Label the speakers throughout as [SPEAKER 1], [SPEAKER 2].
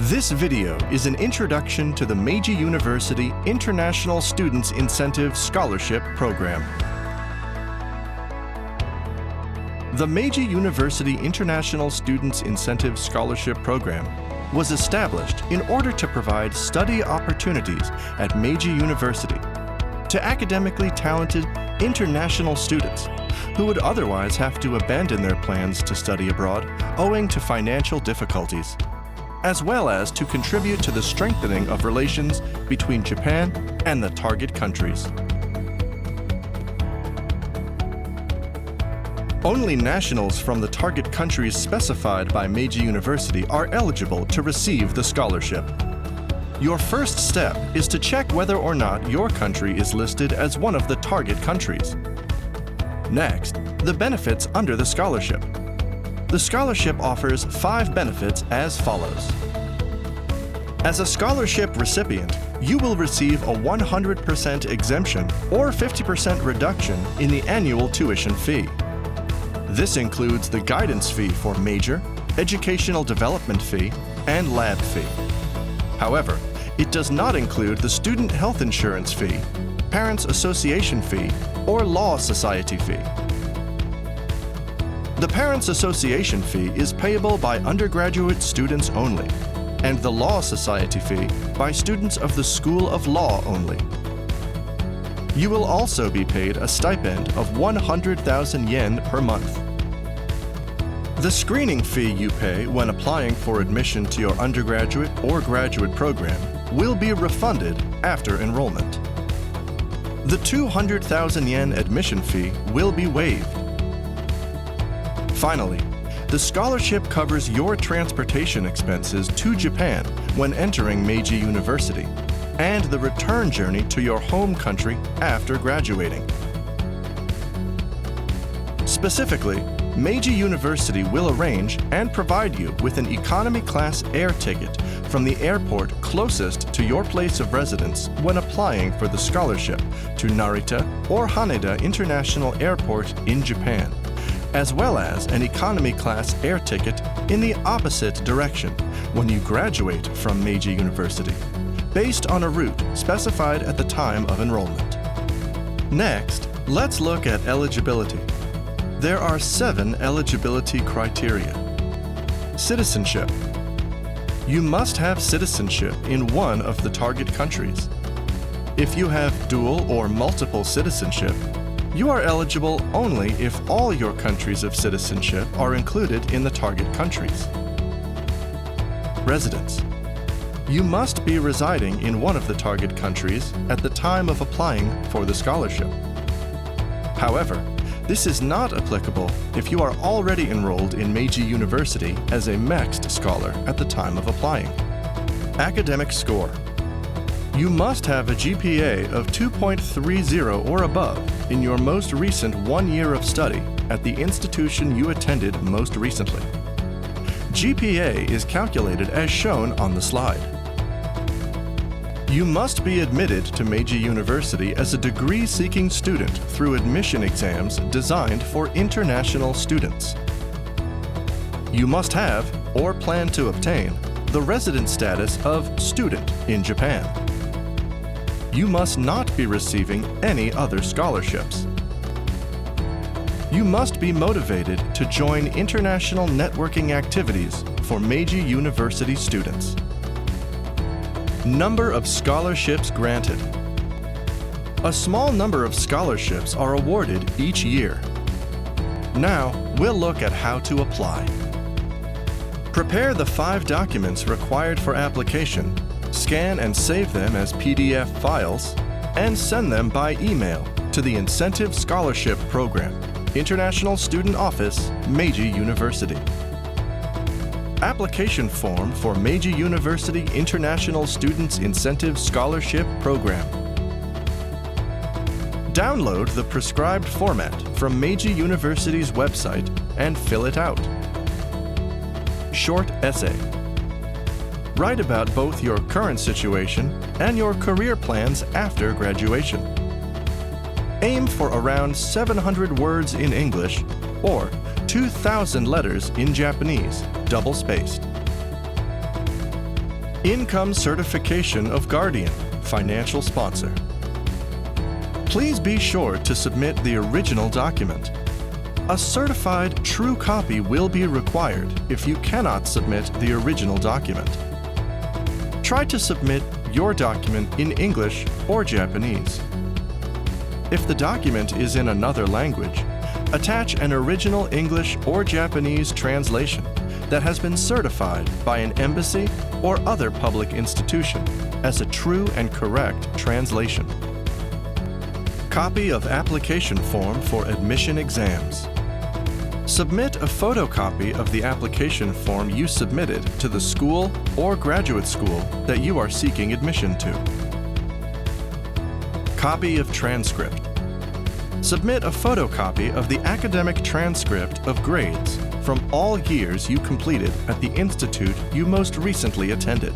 [SPEAKER 1] This video is an introduction to the Meiji University International Students Incentive Scholarship Program. The Meiji University International Students Incentive Scholarship Program was established in order to provide study opportunities at Meiji University to academically talented international students who would otherwise have to abandon their plans to study abroad owing to financial difficulties, as well as to contribute to the strengthening of relations between Japan and the target countries. Only nationals from the target countries specified by Meiji University are eligible to receive the scholarship. Your first step is to check whether or not your country is listed as one of the target countries. Next, the benefits under the scholarship. The scholarship offers 5 benefits as follows. As a scholarship recipient, you will receive a 100% exemption or 50% reduction in the annual tuition fee. This includes the guidance fee for major, educational development fee, and lab fee. However, it does not include the student health insurance fee, parents association fee, or law society fee. The Parents Association fee is payable by undergraduate students only, and the Law Society fee by students of the School of Law only. You will also be paid a stipend of 100,000 yen per month. The screening fee you pay when applying for admission to your undergraduate or graduate program will be refunded after enrollment. The 200,000 yen admission fee will be waived. Finally, the scholarship covers your transportation expenses to Japan when entering Meiji University and the return journey to your home country after graduating. Specifically, Meiji University will arrange and provide you with an economy class air ticket from the airport closest to your place of residence when applying for the scholarship to Narita or Haneda International Airport in Japan, as well as an economy class air ticket in the opposite direction when you graduate from Meiji University, based on a route specified at the time of enrollment. Next, let's look at eligibility. There are 7 eligibility criteria. Citizenship. You must have citizenship in one of the target countries. If you have dual or multiple citizenship, you are eligible only if all your countries of citizenship are included in the target countries. Residence. You must be residing in one of the target countries at the time of applying for the scholarship. However, this is not applicable if you are already enrolled in Meiji University as a mixed scholar at the time of applying. Academic score. You must have a GPA of 2.30 or above in your most recent 1 year of study at the institution you attended most recently. GPA is calculated as shown on the slide. You must be admitted to Meiji University as a degree-seeking student through admission exams designed for international students. You must have, or plan to obtain, the resident status of student in Japan. You must not be receiving any other scholarships. You must be motivated to join international networking activities for Meiji University students. Number of scholarships granted. A small number of scholarships are awarded each year. Now, we'll look at how to apply. Prepare the 5 documents required for application, scan and save them as PDF files, and send them by email to the Incentive Scholarship Program, International Student Office, Meiji University. Application form for Meiji University International Students Incentive Scholarship Program. Download the prescribed format from Meiji University's website and fill it out. Short essay. Write about both your current situation and your career plans after graduation. Aim for around 700 words in English or 2,000 letters in Japanese, double-spaced. Income certification of guardian, financial sponsor. Please be sure to submit the original document. A certified true copy will be required if you cannot submit the original document. Try to submit your document in English or Japanese. If the document is in another language, attach an original English or Japanese translation that has been certified by an embassy or other public institution as a true and correct translation. Copy of application form for admission exams. Submit a photocopy of the application form you submitted to the school or graduate school that you are seeking admission to. Copy of transcript. Submit a photocopy of the academic transcript of grades from all years you completed at the institute you most recently attended.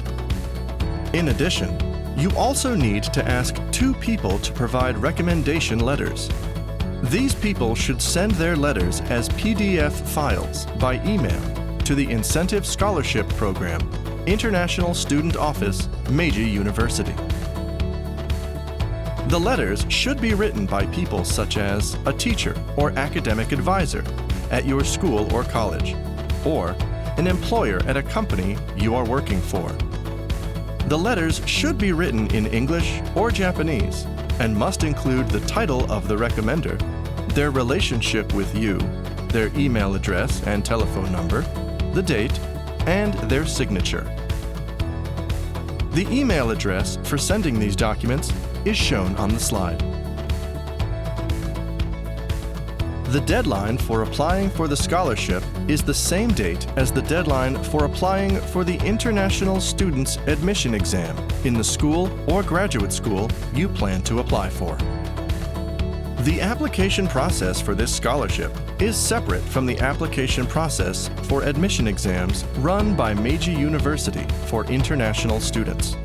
[SPEAKER 1] In addition, you also need to ask 2 people to provide recommendation letters. These people should send their letters as PDF files by email to the Incentive Scholarship Program, International Student Office, Meiji University. The letters should be written by people such as a teacher or academic advisor at your school or college, or an employer at a company you are working for. The letters should be written in English or Japanese and must include the title of the recommender, their relationship with you, their email address and telephone number, the date, and their signature. The email address for sending these documents is shown on the slide. The deadline for applying for the scholarship is the same date as the deadline for applying for the International Students Admission Exam in the school or graduate school you plan to apply for. The application process for this scholarship is separate from the application process for admission exams run by Meiji University for international students.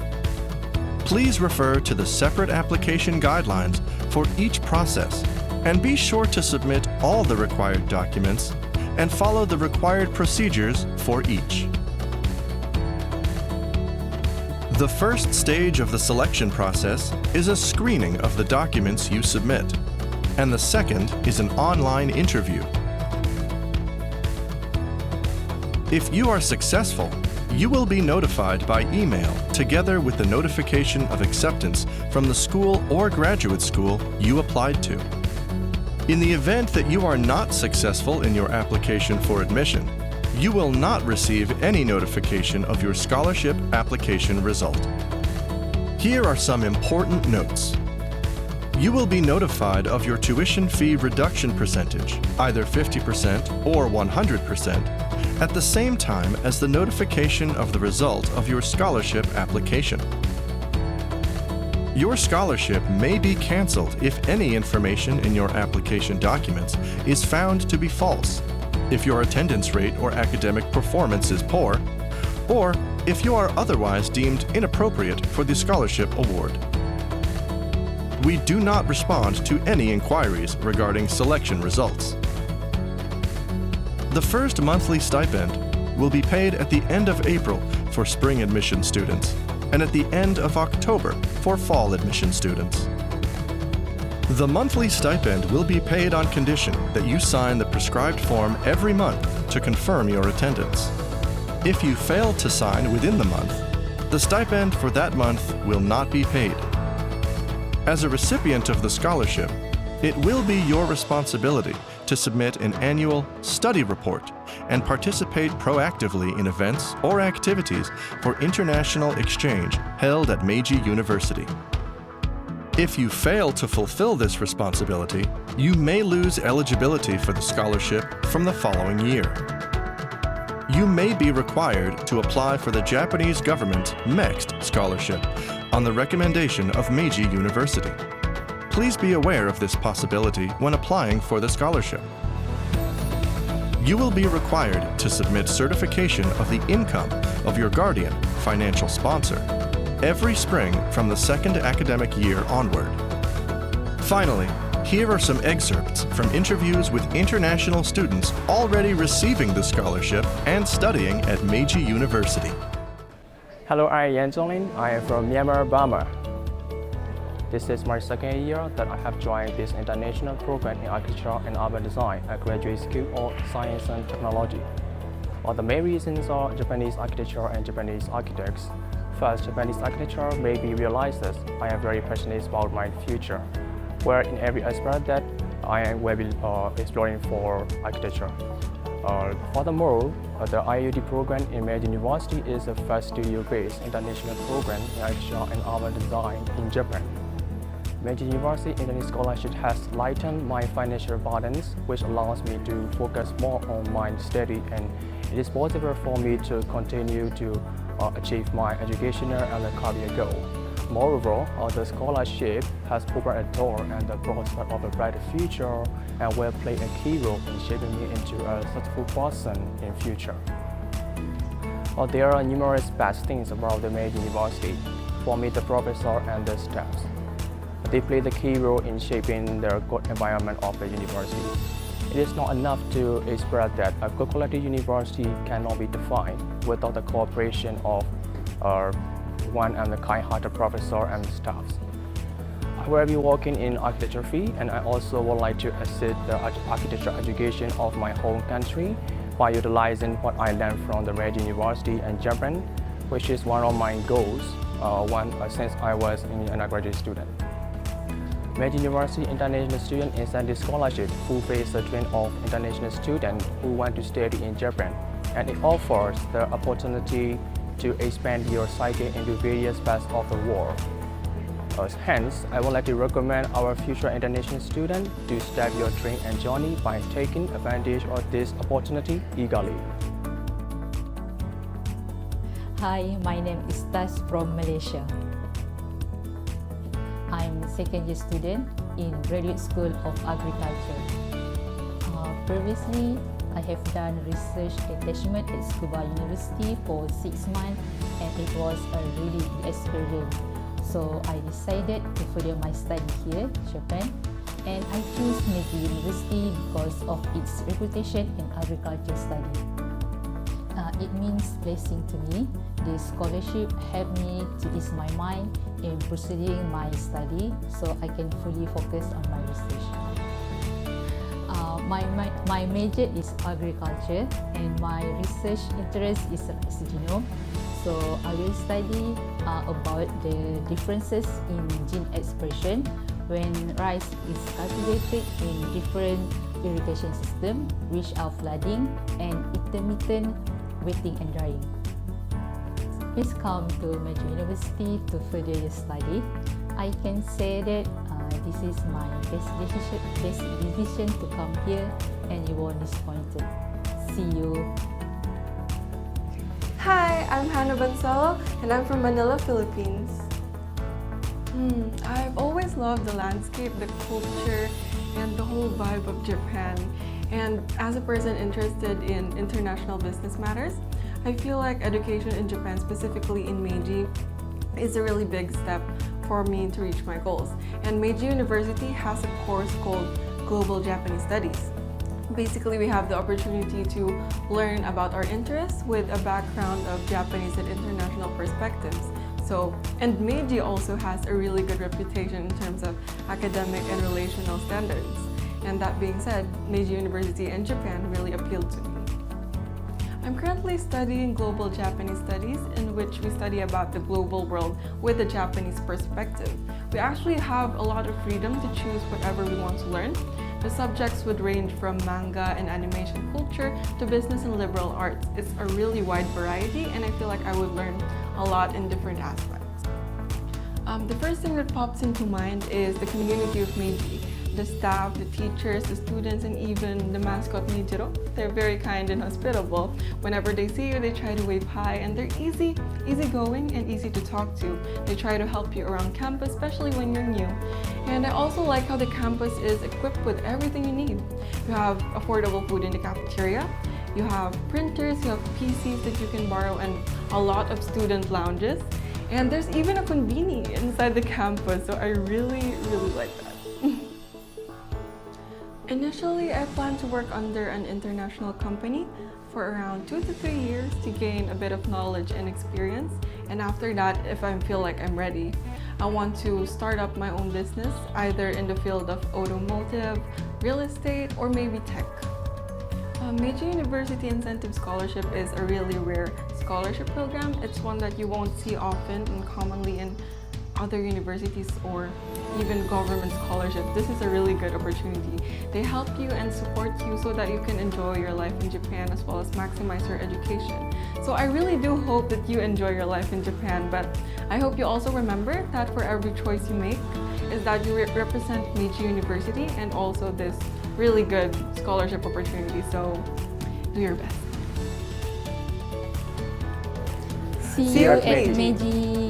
[SPEAKER 1] Please refer to the separate application guidelines for each process and be sure to submit all the required documents and follow the required procedures for each. The first stage of the selection process is a screening of the documents you submit, and the second is an online interview. If you are successful, you will be notified by email together with the notification of acceptance from the school or graduate school you applied to. In the event that you are not successful in your application for admission, you will not receive any notification of your scholarship application result. Here are some important notes. You will be notified of your tuition fee reduction percentage, either 50% or 100%, at the same time as the notification of the result of your scholarship application. Your scholarship may be canceled if any information in your application documents is found to be false, if your attendance rate or academic performance is poor, or if you are otherwise deemed inappropriate for the scholarship award. We do not respond to any inquiries regarding selection results. The first monthly stipend will be paid at the end of April for spring admission students and at the end of October for fall admission students. The monthly stipend will be paid on condition that you sign the prescribed form every month to confirm your attendance. If you fail to sign within the month, the stipend for that month will not be paid. As a recipient of the scholarship, it will be your responsibility to submit an annual study report and participate proactively in events or activities for international exchange held at Meiji University. If you fail to fulfill this responsibility, you may lose eligibility for the scholarship from the following year. You may be required to apply for the Japanese government's MEXT scholarship on the recommendation of Meiji University. Please be aware of this possibility when applying for the scholarship. You will be required to submit certification of the income of your guardian, financial sponsor, every spring from the second academic year onward. Finally, here are some excerpts from interviews with international students already receiving the scholarship and studying at Meiji University.
[SPEAKER 2] Hello, I am Yanzhonglin. I am from Myanmar, Burma. This is my second year that I have joined this international program in architecture and urban design at Graduate School of Science and Technology. The main reasons are Japanese architecture and Japanese architects. First, Japanese architecture made me realize that I am very passionate about my future, where in every aspect that I will be exploring for architecture. Furthermore, the IUD program in Meiji University is the first studio-based international program in architecture and urban design in Japan. Meiji University International Scholarship has lightened my financial burdens, which allows me to focus more on my study, and it is possible for me to continue to achieve my educational and career goal. Moreover, the scholarship has opened a door and the prospect of a brighter future and will play a key role in shaping me into a successful person in future. There are numerous best things about the Meiji University. For me, the professor and the staff. They play the key role in shaping the good environment of the university. It is not enough to express that a good quality university cannot be defined without the cooperation of one and the kind-hearted professor and staff. I will be working in architecture field, and I also would like to assist the architecture education of my home country by utilizing what I learned from the Meiji University in Japan, which is one of my goals since I was an undergraduate student. Meiji University International Student Incentive Scholarship fulfills the dream of international students who want to study in Japan, and it offers the opportunity to expand your psyche into various parts of the world. Hence, I would like to recommend our future international students to start your dream and journey by taking advantage of this opportunity eagerly.
[SPEAKER 3] Hi, my name is Tas from Malaysia. I'm a second-year student in Graduate School of Agriculture. Previously, I have done research attachment at Tsukuba University for 6 months, and it was a really good experience. So I decided to further my study here, Japan, and I chose Meiji University because of its reputation in agriculture study. It means blessing to me. This scholarship helped me to ease my mind in proceeding my study, so I can fully focus on my research. My major is agriculture, and my research interest is rice genome. So I will study about the differences in gene expression when rice is cultivated in different irrigation systems, which are flooding and intermittent wetting and drying. Please come to Meiji University to further your study. I can say that this is my best decision to come here, and you won't disappoint. See you.
[SPEAKER 4] Hi, I'm Hannah Bansalo, and I'm from Manila, Philippines. I've always loved the landscape, the culture, and the whole vibe of Japan. And as a person interested in international business matters, I feel like education in Japan, specifically in Meiji, is a really big step for me to reach my goals. And Meiji University has a course called Global Japanese Studies. Basically, we have the opportunity to learn about our interests with a background of Japanese and international perspectives. And Meiji also has a really good reputation in terms of academic and relational standards. And that being said, Meiji University in Japan really appealed to me. I'm currently studying Global Japanese Studies, in which we study about the global world with a Japanese perspective. We actually have a lot of freedom to choose whatever we want to learn. The subjects would range from manga and animation culture to business and liberal arts. It's a really wide variety, and I feel like I would learn a lot in different aspects. The first thing that pops into mind is the community of Meiji. The staff, the teachers, the students, and even the mascot Meijiro. They're very kind and hospitable. Whenever they see you, they try to wave hi, and they're easygoing and easy to talk to. They try to help you around campus, especially when you're new. And I also like how the campus is equipped with everything you need. You have affordable food in the cafeteria, you have printers, you have PCs that you can borrow, and a lot of student lounges. And there's even a conveni inside the campus, so I really like that. Initially, I planned to work under an international company, for around 2 to 3 years to gain a bit of knowledge and experience. And after that, if I feel like I'm ready, I want to start up my own business, either in the field of automotive, real estate, or maybe tech. Meiji University Incentive Scholarship is a really rare scholarship program. It's one that you won't see often and commonly in other universities or even government scholarship. This is a really good opportunity. They help you and support you so that you can enjoy your life in Japan as well as maximize your education. So I really do hope that you enjoy your life in Japan, but I hope you also remember that for every choice you make is that you represent Meiji University and also this really good scholarship opportunity. So do your best.
[SPEAKER 3] See you at Meiji.